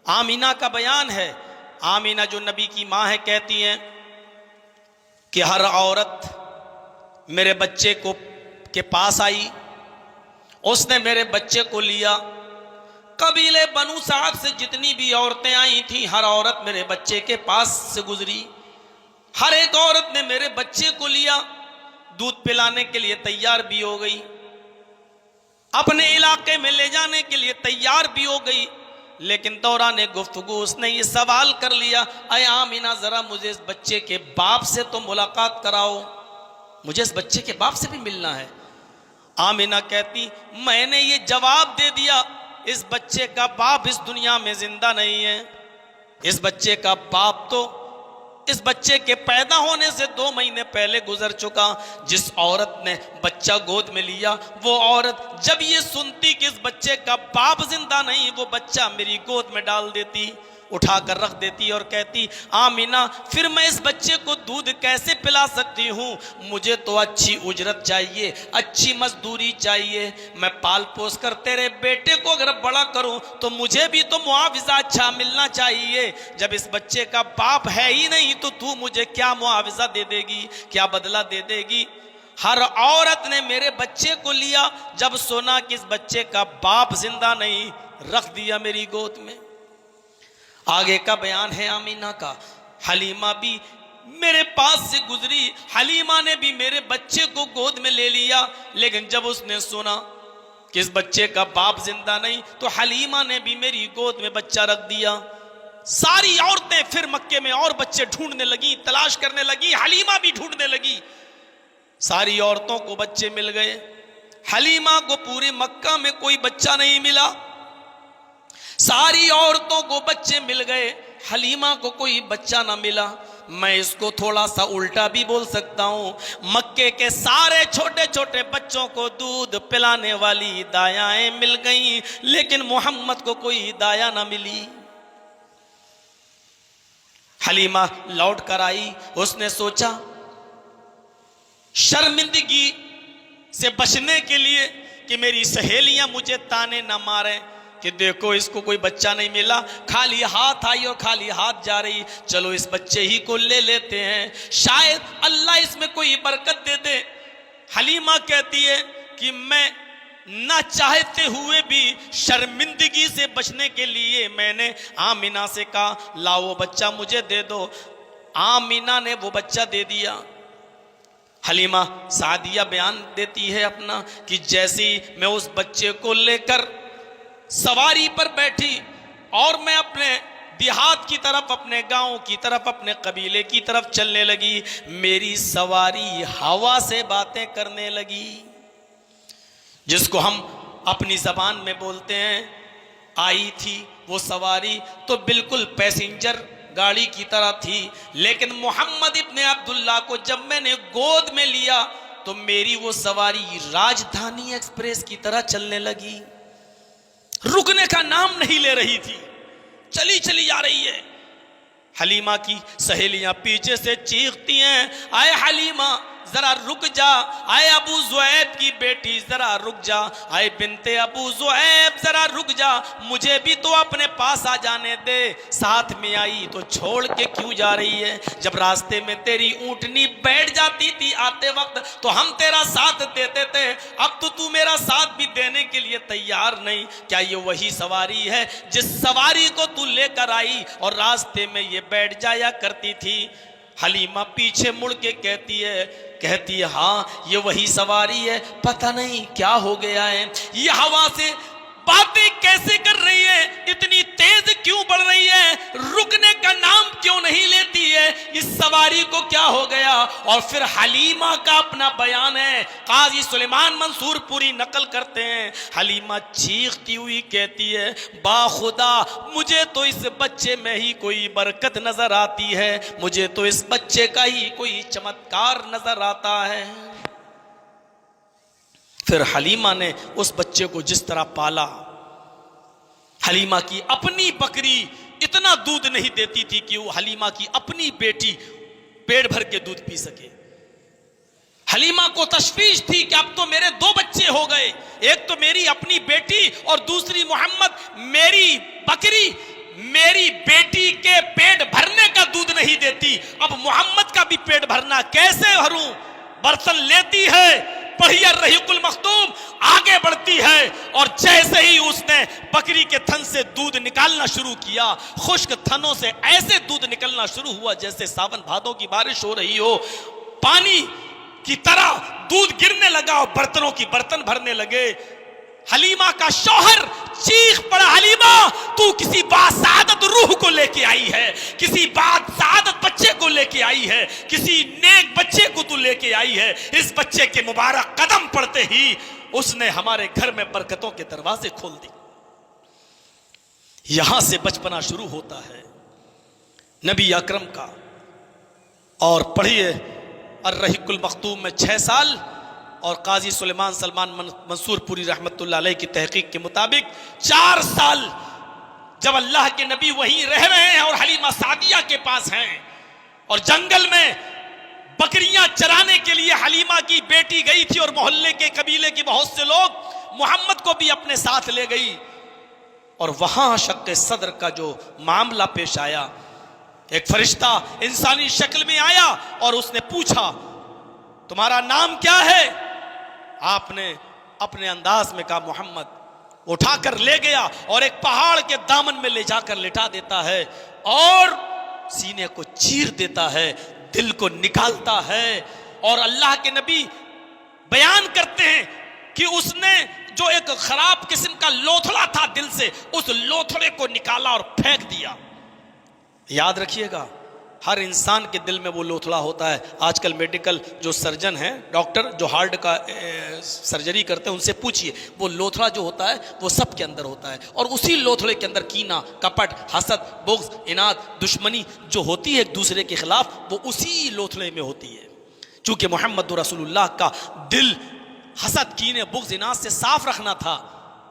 Amina का बयान है। आमीना जो नबी की माँ है, कहती हैं कि हर औरत मेरे बच्चे को के पास आई, उसने मेरे बच्चे को लिया। कबीले बनु साद से जितनी भी औरतें आई थी, हर औरत मेरे बच्चे के पास से गुजरी। हर एक औरत ने मेरे बच्चे को लिया, दूध पिलाने के लिए तैयार भी हो गई, अपने इलाके में ले जाने के लिए तैयार भी हो गई। लेकिन दौरान गुफ्तगू उसने ये सवाल कर लिया, अय आमीना जरा मुझे इस बच्चे के बाप से तो मुलाकात कराओ, मुझे इस बच्चे के बाप से भी मिलना है। आमीना कहती, मैंने ये जवाब दे दिया, इस बच्चे का बाप इस दुनिया में जिंदा नहीं है। इस बच्चे का बाप तो इस बच्चे के पैदा होने से 2 महीने पहले गुजर चुका। जिस औरत ने बच्चा गोद में लिया, वो औरत जब ये सुनती कि इस बच्चे का बाप जिंदा नहीं, वो बच्चा मेरी गोद में डाल देती, उठाकर रख देती और कहती, आमीना फिर मैं इस बच्चे को दूध कैसे पिला सकती हूँ? मुझे तो अच्छी उजरत चाहिए, अच्छी मजदूरी चाहिए। मैं पाल पोस कर तेरे बेटे को अगर बड़ा करूँ तो मुझे भी तो मुआवजा अच्छा मिलना चाहिए। जब इस बच्चे का बाप है ही नहीं तो तू मुझे क्या मुआवजा दे देगी, क्या बदला दे देगी? हर औरत ने मेरे बच्चे को लिया, जब सुना कि इस बच्चे का बाप जिंदा नहीं, रख दिया मेरी गोद में। आगे का बयान है आमीना का। हलीमा भी मेरे पास से गुजरी, हलीमा ने भी मेरे बच्चे को गोद में ले लिया। लेकिन जब उसने सुना कि इस बच्चे का बाप जिंदा नहीं, तो हलीमा ने भी मेरी गोद में बच्चा रख दिया। सारी औरतें फिर मक्के में और बच्चे ढूंढने लगी, तलाश करने लगी, हलीमा भी ढूंढने लगी। सारी औरतों को बच्चे मिल गए, हलीमा को पूरे मक्का में कोई बच्चा नहीं मिला। सारी औरतों को बच्चे मिल गए, हलीमा को कोई बच्चा ना मिला। मैं इसको थोड़ा सा उल्टा भी बोल सकता हूं, मक्के के सारे छोटे छोटे बच्चों को दूध पिलाने वाली दायाएं मिल गईं, लेकिन मोहम्मद को कोई दाया ना मिली। हलीमा लौट कर आई, उसने सोचा शर्मिंदगी से बचने के लिए कि मेरी सहेलियां मुझे ताने ना मारें कि देखो इसको कोई बच्चा नहीं मिला, खाली हाथ आई और खाली हाथ जा रही, चलो इस बच्चे ही को ले लेते हैं, शायद अल्लाह इसमें कोई बरकत दे दे। हलीमा कहती है कि मैं ना चाहते हुए भी शर्मिंदगी से बचने के लिए मैंने आमीना से कहा, लाओ वो बच्चा मुझे दे दो। आमीना ने वो बच्चा दे दिया। हलीमा सादिया बयान देती है अपना कि जैसे ही मैं उस बच्चे को लेकर सवारी पर बैठी और मैं अपने देहात की तरफ, अपने गांव की तरफ, अपने कबीले की तरफ चलने लगी, मेरी सवारी हवा से बातें करने लगी, जिसको हम अपनी जबान में बोलते हैं। आई थी वो सवारी तो बिल्कुल पैसेंजर गाड़ी की तरह थी, लेकिन मोहम्मद इब्ने अब्दुल्ला को जब मैंने गोद में लिया तो मेरी वो सवारी राजधानी एक्सप्रेस की तरह चलने लगी, रुकने का नाम नहीं ले रही थी, चली चली जा रही है। हलीमा की सहेलियां पीछे से चीखती हैं, आए हलीमा जरा रुक जा, आए अबू ज़ुऐब की बेटी जरा रुक जा, आए बिनते अबू ज़ुऐब जरा रुक जा, मुझे भी तो अपने पास आ जाने दे। साथ में आई तो छोड़ के क्यों जा रही है? जब रास्ते में तेरी ऊंटनी बैठ जाती थी आते वक्त तो हम तेरा साथ देते थे, अब तो तू मेरा साथ भी देने के लिए तैयार नहीं। क्या ये वही सवारी है जिस सवारी को तू लेकर आई और रास्ते में ये बैठ जाया करती थी? हलीमा पीछे मुड़ के कहती है हाँ ये वही सवारी है, पता नहीं क्या हो गया है, ये हवा से बातें कैसे कर रही है, इतनी तेज क्यों बढ़ रही है, रुकने का नाम क्यों नहीं लेती है, इस सवारी को क्या हो गया? और फिर हलीमा का अपना बयान है, काजी सुलेमान मंसूर पूरी नकल करते हैं। हलीमा चीखती हुई कहती है, बाखुदा मुझे तो इस बच्चे में ही कोई बरकत नजर आती है, मुझे तो इस बच्चे का ही कोई चमत्कार नजर आता है। फिर हलीमा ने उस बच्चे को जिस तरह पाला, हलीमा की अपनी बकरी इतना दूध नहीं देती थी कि वो हलीमा की अपनी बेटी पेट भर के दूध पी सके। हलीमा को तशवीश थी कि अब तो मेरे 2 बच्चे हो गए, एक तो मेरी अपनी बेटी और दूसरी मोहम्मद मेरी बकरी मेरी बेटी के पेट भरने का दूध नहीं देती, अब मोहम्मद का भी पेट भरना कैसे भरूं? बर्तन लेती है, पढ़िए रहीकुल मखतूम, आगे बढ़ती है और जैसे ही उसने बकरी के थन से दूध निकालना शुरू किया, खुश्क थनों से ऐसे दूध निकलना शुरू हुआ जैसे सावन भादों की बारिश हो रही हो। पानी की तरह दूध गिरने लगा और बर्तनों की बर्तन भरने लगे। हलीमा का शौहर चीख पड़ा, हलीमा तू किसी बासादत रूह को लेके आई है, किसी बासादत बच्चे को लेके आई है, किसी नेक बच्चे को तू लेके आई है। इस बच्चे के मुबारक कदम पड़ते ही उसने हमारे घर में बरकतों के दरवाजे खोल दिए। यहां से बचपना शुरू होता है नबी अकरम का। और पढ़िए अर्रहीकुल मखतूम में 6 साल और काजी सुलेमान सलमान मंसूरपुरी रहमतुल्लाह अलैह की तहकीक के मुताबिक 4 साल जब अल्लाह के नबी वहीं रह रहे हैं और हलीमा सादिया के पास हैं और जंगल में बकरियां चराने के लिए हलीमा की बेटी गई थी और मोहल्ले के कबीले के बहुत से लोग मोहम्मद को भी अपने साथ ले गई। और वहां शक्के सदर का जो मामला पेश आया, एक फरिश्ता इंसानी शक्ल में आया और उसने पूछा तुम्हारा नाम क्या है? आपने अपने अंदाज में कहा मोहम्मद। उठाकर ले गया और एक पहाड़ के दामन में ले जाकर लिटा देता है और सीने को चीर देता है, दिल को निकालता है। और अल्लाह के नबी बयान करते हैं कि उसने जो एक खराब किस्म का लोथड़ा था दिल से, उस लोथड़े को निकाला और फेंक दिया। याद रखिएगा, हर इंसान के दिल में वो लोथड़ा होता है। आजकल मेडिकल जो सर्जन हैं, डॉक्टर जो हार्ट का सर्जरी करते हैं, उनसे पूछिए, वो लोथड़ा जो होता है वो सब के अंदर होता है। और उसी लोथड़े के अंदर कीना, कपट, हसद, बुग़्ज़, इनाद, दुश्मनी जो होती है एक दूसरे के खिलाफ, वो उसी लोथड़े में होती है। चूंकि मोहम्मद रसूलुल्लाह का दिल हसद, कीने, बुग़्ज़, इनाद से साफ रखना था,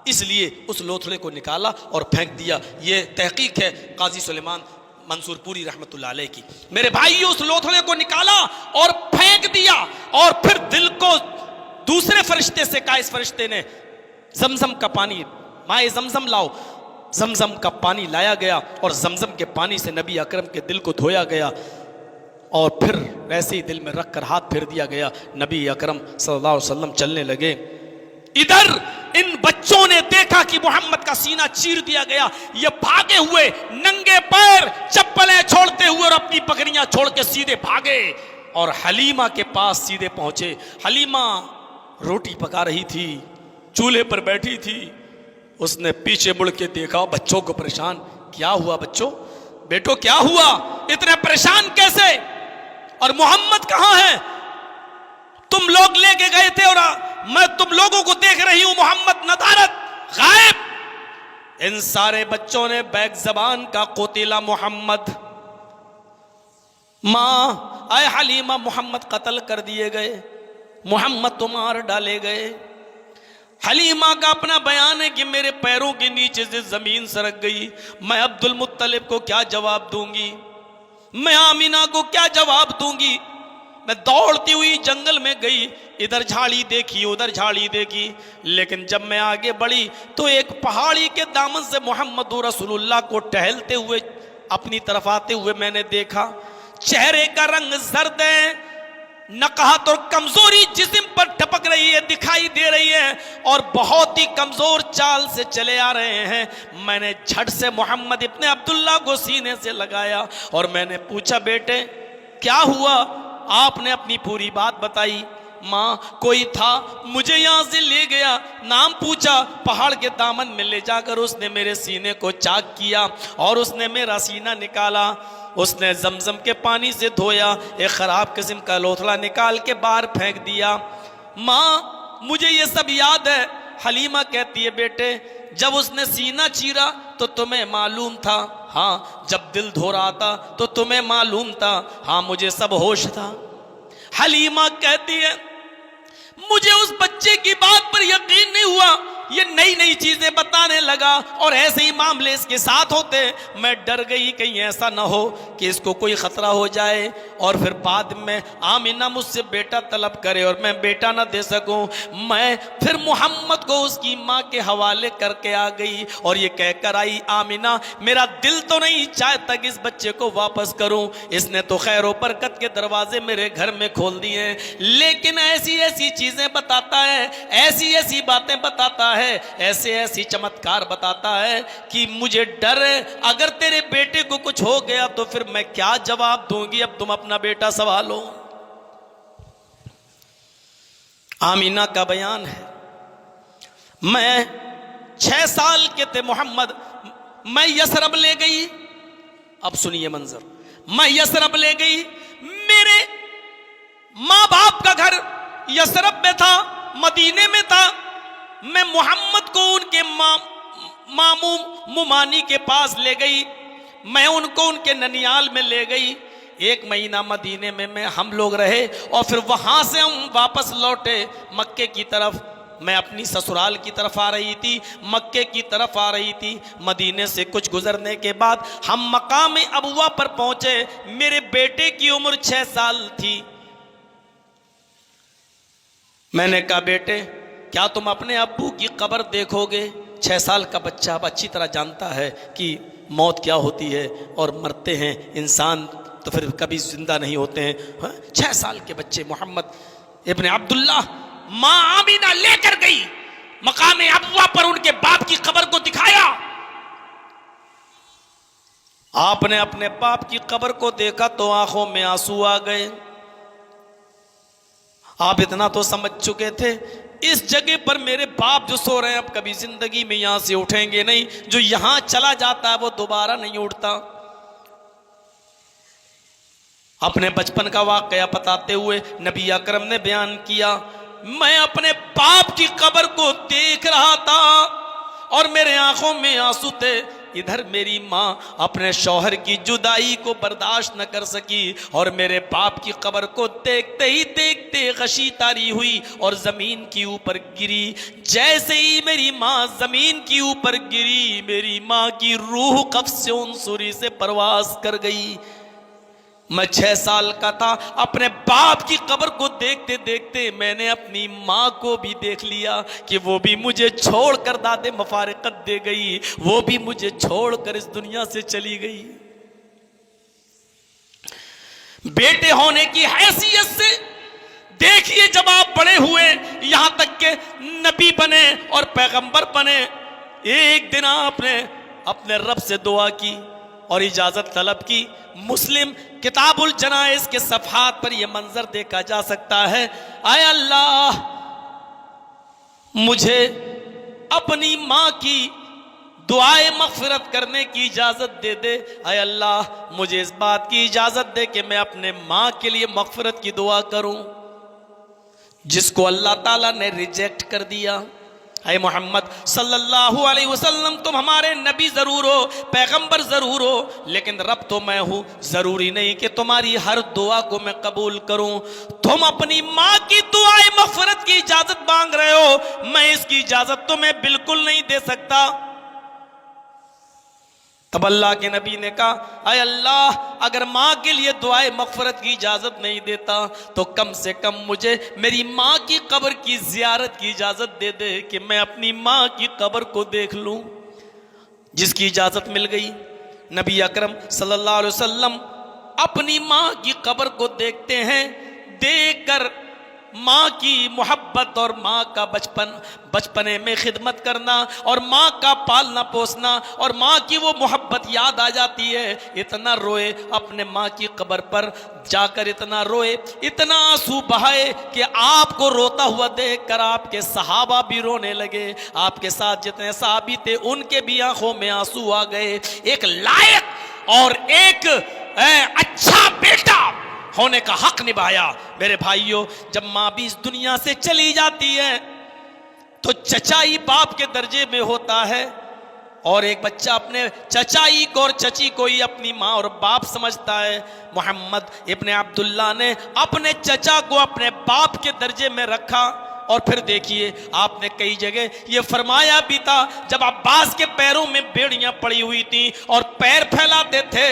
इसलिए उस लोथड़े को निकाला और फेंक दिया। ये तहकीक है काजी सुलेमान मंसूरपुरी रहमतुल्लाह अलैह की। मेरे भाई उस लोथड़े को निकाला और फेंक दिया और फिर दिल को दूसरे फरिश्ते से कहा, इस फरिश्ते ने जमजम का पानी, माए जमजम लाओ। जमजम का पानी लाया गया और जमजम के पानी से नबी अकरम के दिल को धोया गया और फिर वैसे ही दिल में रखकर हाथ फेर दिया गया। नबी अकरम सल्लल्लाहु अलैहि वसल्लम चलने लगे। इधर इन बच्चों ने देखा कि मोहम्मद का सीना चीर दिया गया। ये भागे हुए नंगे पैर, चप्पलें छोड़ते हुए और अपनी बकरियां छोड़ के सीधे भागे और हलीमा के पास सीधे पहुंचे। हलीमा रोटी पका रही थी, चूल्हे पर बैठी थी। उसने पीछे मुड़ के देखा, बच्चों को परेशान। क्या हुआ बच्चों, बेटो क्या हुआ, इतने परेशान कैसे? और मोहम्मद कहां है? तुम लोग लेके गए थे और मैं तुम लोगों को देख रही हूं, मोहम्मद नदारत गायब। इन सारे बच्चों ने बैग जबान का कोतिला मोहम्मद, मां आए हलीमा, मोहम्मद कत्ल कर दिए गए, मोहम्मद तो मार डाले गए। हलीमा का अपना बयान है कि मेरे पैरों के नीचे से जमीन सरक गई। मैं अब्दुल मुत्तलिब को क्या जवाब दूंगी, मैं आमिना को क्या जवाब दूंगी। मैं दौड़ती हुई जंगल में गई, इधर झाड़ी देखी, उधर झाड़ी देखी, लेकिन जब मैं आगे बढ़ी तो एक पहाड़ी के दामन से मोहम्मद रसूलुल्लाह को टहलते हुए अपनी तरफ आते हुए मैंने देखा। चेहरे का रंग जर्द है, नकाहत और कमजोरी जिस्म पर टपक रही है, दिखाई दे रही है और बहुत ही कमजोर चाल से चले आ रहे हैं। मैंने झट से मोहम्मद इब्ने अब्दुल्लाह को सीने से लगाया और मैंने पूछा, बेटे क्या हुआ? आपने अपनी पूरी बात बताई। माँ कोई था, मुझे यहाँ से ले गया, नाम पूछा, पहाड़ के दामन में ले जाकर उसने मेरे सीने को चाक किया और उसने मेरा सीना निकाला। उसने जमजम के पानी से धोया, एक खराब किस्म का लोथड़ा निकाल के बाहर फेंक दिया। माँ मुझे ये सब याद है। हलीमा कहती है, बेटे जब उसने सीना चीरा तो तुम्हें मालूम था? हाँ। जब दिल धो रहा था तो तुम्हें मालूम था? हाँ मुझे सब होश था। हलीमा कहती है, मुझे उस बच्चे की बात पर यकीन नहीं हुआ, ये नई नई चीजें बताने लगा और ऐसे ही मामले इसके साथ होते। मैं डर गई कहीं ऐसा ना हो कि इसको कोई खतरा हो जाए और फिर बाद में आमिना मुझसे बेटा तलब करे और मैं बेटा ना दे सकूं। मैं फिर मोहम्मद को उसकी माँ के हवाले करके आ गई और ये कहकर आई, आमिना मेरा दिल तो नहीं चाहता कि इस बच्चे को वापस करूं, इसने तो खैर व बरकत के दरवाजे मेरे घर में खोल दिए हैं, लेकिन ऐसी ऐसी चीजें बताता है, ऐसी ऐसी बातें बताता है, ऐसे ऐसी चमत्कार बताता है कि मुझे डर है अगर तेरे बेटे को कुछ हो गया तो फिर मैं क्या जवाब दूंगी, अब तुम अपना बेटा संभालो। आमीना का बयान है, मैं 6 साल के थे मोहम्मद, मैं यसरब ले गई। अब सुनिए मंजर, मैं यसरब ले गई, मेरे माँ बाप का घर यसरब में था, मदीने में था। मैं मोहम्मद को उनके मामू मुमानी के पास ले गई, मैं उनको उनके ननियाल में ले गई। 1 महीना मदीने में हम लोग रहे और फिर वहां से हम वापस लौटे मक्के की तरफ। मैं अपनी ससुराल की तरफ आ रही थी, मक्के की तरफ आ रही थी। मदीने से कुछ गुजरने के बाद हम मकाम अबुआ पर पहुंचे। मेरे बेटे की उम्र 6 साल थी। मैंने कहा, बेटे क्या तुम अपने अब्बू की कब्र देखोगे? 6 साल का बच्चा अब अच्छी तरह जानता है कि मौत क्या होती है और मरते हैं इंसान तो फिर कभी जिंदा नहीं होते हैं। 6 साल के बच्चे मोहम्मद इब्न अब्दुल्ला, माँ आमीना लेकर गई मकाम अबुआ पर, उनके बाप की कब्र को दिखाया। आपने अपने बाप की कब्र को देखा तो आंखों में आंसू आ गए। आप इतना तो समझ चुके थे, इस जगह पर मेरे बाप जो सो रहे हैं अब कभी जिंदगी में यहां से उठेंगे नहीं, जो यहां चला जाता है वो दोबारा नहीं उठता। अपने बचपन का वाकया बताते हुए नबी अकरम ने बयान किया, मैं अपने बाप की कब्र को देख रहा था और मेरे आंखों में आंसू थे। इधर मेरी माँ अपने शौहर की जुदाई को बर्दाश्त न कर सकी और मेरे बाप की कब्र को देखते ही देखते गशी तारी हुई और जमीन के ऊपर गिरी। जैसे ही मेरी माँ जमीन के ऊपर गिरी, मेरी माँ की रूह कब्ज़ से उनसुरी से परवास कर गई। मैं 6 साल का था, अपने बाप की कब्र को देखते देखते मैंने अपनी माँ को भी देख लिया कि वो भी मुझे छोड़कर दादे मफारिकत दे गई, वो भी मुझे छोड़कर इस दुनिया से चली गई। बेटे होने की हैसियत से देखिए, जब आप बड़े हुए यहां तक के नबी बने और पैगंबर बने, एक दिन आपने अपने रब से दुआ की और इजाजत तलब की। मुस्लिम किताबुल जनाइज के सफहात पर यह मंजर देखा जा सकता है, आय अल्लाह मुझे अपनी माँ की दुआए मगफिरत करने की इजाजत दे दे। आय अल्लाह मुझे इस बात की इजाजत दे कि मैं अपने माँ के लिए मगफिरत की दुआ करूं जिसको अल्लाह ताला ने रिजेक्ट कर दिया। है मोहम्मद सल्लल्लाहु अलैहि वसल्लम, तुम हमारे नबी जरूर हो, पैगंबर जरूर हो, लेकिन रब तो मैं हूं। जरूरी नहीं कि तुम्हारी हर दुआ को मैं कबूल करूं। तुम अपनी माँ की दुआए मगफिरत की इजाजत मांग रहे हो, मैं इसकी इजाजत तुम्हें बिल्कुल नहीं दे सकता। तब अल्लाह के नबी ने कहा, अय अल्लाह अगर माँ के लिए दुआए मगफिरत की इजाज़त नहीं देता तो कम से कम मुझे मेरी माँ की कब्र की ज़ियारत की इजाज़त दे दे कि मैं अपनी माँ की कब्र को देख लूँ। जिसकी इजाज़त मिल गई। नबी अकरम सल्लल्लाहु अलैहि वसल्लम अपनी माँ की कब्र को देखते हैं। देखकर माँ की मोहब्बत और माँ का बचपने में खिदमत करना और माँ का पालना पोसना और माँ की वो मोहब्बत याद आ जाती है। इतना रोए, अपने माँ की कब्र पर जाकर इतना रोए, इतना आंसू बहाए कि आपको रोता हुआ देखकर आपके सहाबा भी रोने लगे। आपके साथ जितने सहाबी थे उनके भी आंखों में आंसू आ गए। एक लायक और एक अच्छा बेटा होने का हक निभाया। मेरे भाइयों, जब माँ भी इस दुनिया से चली जाती है तो चचाई बाप के दर्जे में होता है और एक बच्चा अपने चचाई को और चची को ही अपनी माँ और बाप समझता है। मोहम्मद इब्न अब्दुल्ला ने अपने चचा को अपने बाप के दर्जे में रखा और फिर देखिए आपने कई जगह ये फरमाया भी था, जब अब्बास के पैरों में बेड़ियां पड़ी हुई थी और पैर फैलाते थे,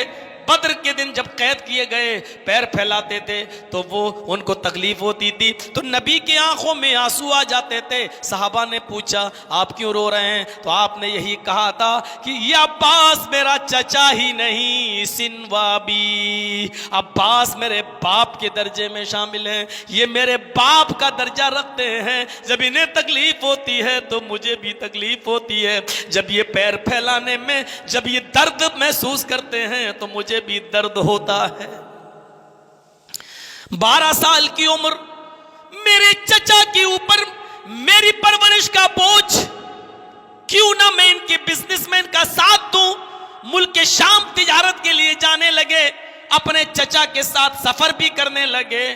बद्र के दिन जब कैद किए गए पैर फैलाते थे तो वो उनको तकलीफ होती थी, तो नबी की आंखों में आंसू आ जाते थे। सहाबा ने पूछा आप क्यों रो रहे हैं, तो आपने यही कहा था कि ये अब्बास मेरा चचा ही नहीं, सिनवाबी, अब्बास मेरे बाप के दर्जे में शामिल हैं, ये मेरे बाप का दर्जा रखते हैं। जब इन्हें तकलीफ होती है तो मुझे भी तकलीफ होती है। जब ये पैर फैलाने में जब ये दर्द महसूस करते हैं तो मुझे भी दर्द होता है। 12 साल की उम्र, मेरे चचा के ऊपर मेरी परवरिश का बोझ, क्यों ना मैं इनके बिजनेसमैन का साथ दूं। मुल्क के शाम तिजारत के लिए जाने लगे, अपने चचा के साथ सफर भी करने लगे,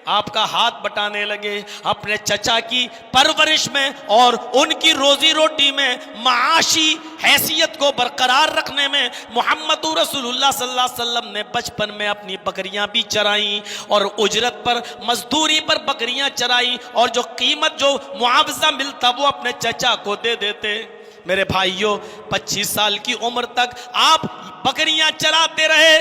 आपका हाथ बटाने लगे। अपने चचा की परवरिश में और उनकी रोजी रोटी में, माशी हैसियत को बरकरार रखने में मोहम्मद रसूलुल्लाह सल्लल्लाहु अलैहि वसल्लम ने बचपन में अपनी बकरियां भी चराई और उजरत पर, मजदूरी पर बकरियां चराई, और जो कीमत, जो मुआवजा मिलता वो अपने चचा को दे देते। मेरे भाइयों, 25 साल की उम्र तक आप बकरियां चराते रहे,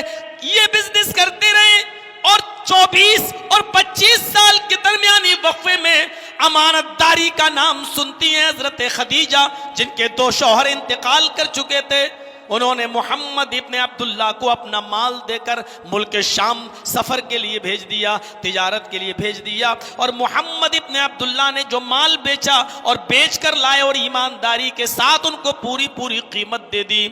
ये बिजनेस करते रहे, और 24 और 25 साल के दरमियानी वक्फे में अमानतदारी का नाम सुनती हैं हजरत खदीजा, जिनके 2 शौहर इंतकाल कर चुके थे। उन्होंने मोहम्मद इब्ने अब्दुल्ला को अपना माल देकर मुल्क शाम सफर के लिए भेज दिया, तिजारत के लिए भेज दिया, और मोहम्मद इब्ने अब्दुल्ला ने जो माल बेचा और बेचकर लाए और ईमानदारी के साथ उनको पूरी पूरी कीमत दे दी।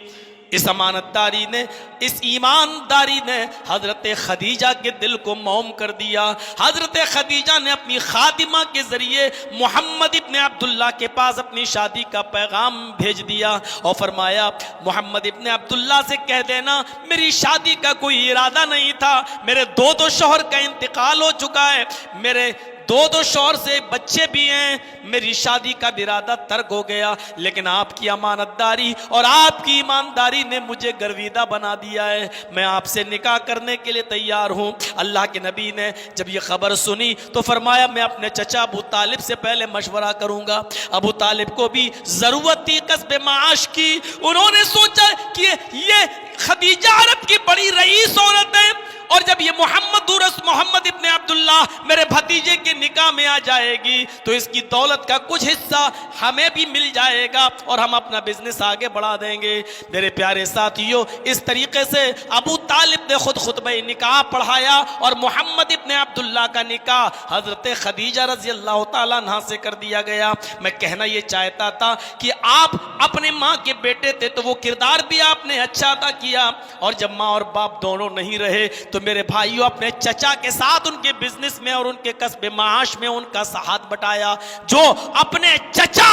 इस अमानतदारी ने, इस ईमानदारी ने हजरत खदीजा के दिल को मौम कर दिया। हजरत खदीजा ने अपनी खादिमा के जरिए मोहम्मद इब्ने अब्दुल्ला के पास अपनी शादी का पैगाम भेज दिया और फरमाया, मोहम्मद इब्ने अब्दुल्ला से कह देना मेरी शादी का कोई इरादा नहीं था, मेरे 2 शौहर का इंतकाल हो चुका है, मेरे 2 शौहर से बच्चे भी हैं, मेरी शादी का इरादा तर्क हो गया, लेकिन आपकी अमानतदारी और आपकी ईमानदारी ने मुझे गर्विदा बना दिया है, मैं आपसे निकाह करने के लिए तैयार हूँ। अल्लाह के नबी ने जब ये खबर सुनी तो फरमाया, मैं अपने चचा अबू तालिब से पहले मशवरा करूँगा। अबू तालिब को भी ज़रूरत थी कस्ब माश की। उन्होंने सोचा कि ये खदीजा अरब की बड़ी रईस औरत है, और जब ये मोहम्मद इब्ने अब्दुल्ला मेरे भतीजे के निकाह में आ जाएगी तो इसकी दौलत का कुछ हिस्सा हमें भी मिल जाएगा और हम अपना बिजनेस आगे बढ़ा देंगे। मेरे प्यारे साथियों, इस तरीके से अबू तालिब ने खुद खुतबे निकाह पढ़ाया और मोहम्मद इब्ने अब्दुल्ला का निकाह हजरत खदीजा रजी अल्लाह तआला अन्हा से कर दिया गया। मैं कहना ये चाहता था कि आप अपने माँ के बेटे थे तो वो किरदार भी आपने अच्छा अदा किया, और जब माँ और बाप दोनों नहीं रहे तो मेरे भाइयों अपने चचा के साथ उनके बिजनेस में और उनके कस्बे माश में उनका साथ बटाया। जो अपने चचा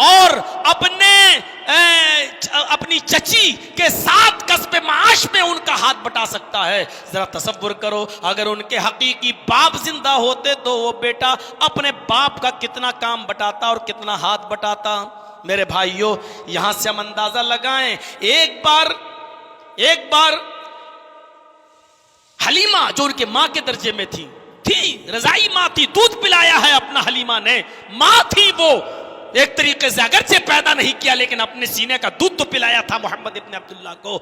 और अपनी चची के साथ कस्बे माश में उनका हाथ बटा सकता है, जरा तसव्वुर करो अगर उनके हकीकी बाप जिंदा होते तो वो बेटा अपने बाप का कितना काम बटाता और कितना हाथ बटाता। मेरे भाइयों, यहां से हम अंदाजा लगाएं, एक बार हलीमा जो उनके मां के दर्जे में थी रजाई मां थी, दूध पिलाया है अपना हलीमा ने, मां थी वो, एक तरीके से अगरचे पैदा नहीं किया लेकिन अपने सीने का दूध तो पिलाया था मोहम्मद इब्ने अब्दुल्ला को।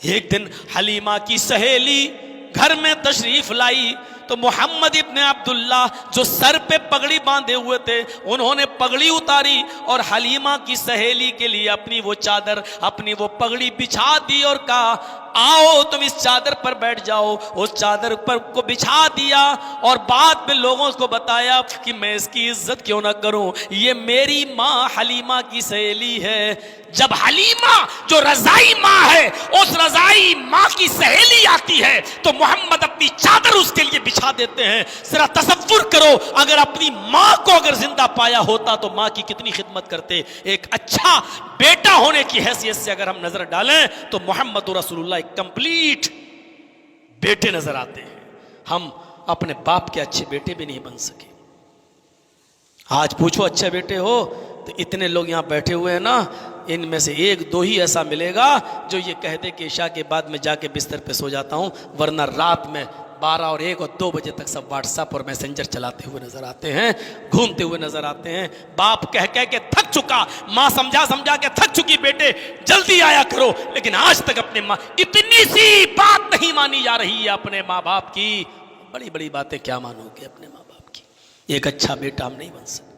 एक दिन हलीमा की सहेली घर में तशरीफ लाई तो मोहम्मद इब्ने अब्दुल्ला जो सर पे पगड़ी बांधे हुए थे उन्होंने पगड़ी उतारी और हलीमा की सहेली के लिए अपनी वो चादर, अपनी वो पगड़ी बिछा दी और कहा, आओ तुम इस चादर पर बैठ जाओ। उस चादर पर को बिछा दिया और बाद में लोगों को बताया कि मैं इसकी इज्जत क्यों ना करूं, ये मेरी माँ हलीमा की सहेली है। जब हलीमा जो रजाई माँ है उस रजाई माँ की सहेली आती है तो मोहम्मद अपनी चादर उसके लिए बिछा देते हैं। जरा तसव्वुर करो, अगर अपनी माँ को अगर जिंदा पाया होता तो माँ की कितनी खिदमत करते। एक अच्छा बेटा होने की हैसियत से अगर हम नजर डालें तो मोहम्मद रसूलुल्लाह एक कंप्लीट बेटे नजर आते हैं। हम अपने बाप के अच्छे बेटे भी नहीं बन सके। आज पूछो अच्छे बेटे हो तो इतने लोग यहां बैठे हुए हैं ना, इनमें से एक दो ही ऐसा मिलेगा जो ये कह दे कि इशा के बाद में जाके बिस्तर पे सो जाता हूँ, वरना रात में 12 और 1 और 2 बजे तक सब व्हाट्सएप और मैसेंजर चलाते हुए नजर आते हैं, घूमते हुए नजर आते हैं। बाप कह कह के थक चुका, माँ समझा समझा के थक चुकी, बेटे जल्दी आया करो, लेकिन आज तक अपने माँ इतनी सी बात नहीं मानी जा रही है अपने माँ बाप की। बड़ी बड़ी बातें क्या मानोगे अपने माँ बाप की। एक अच्छा बेटा हम नहीं बन सकते।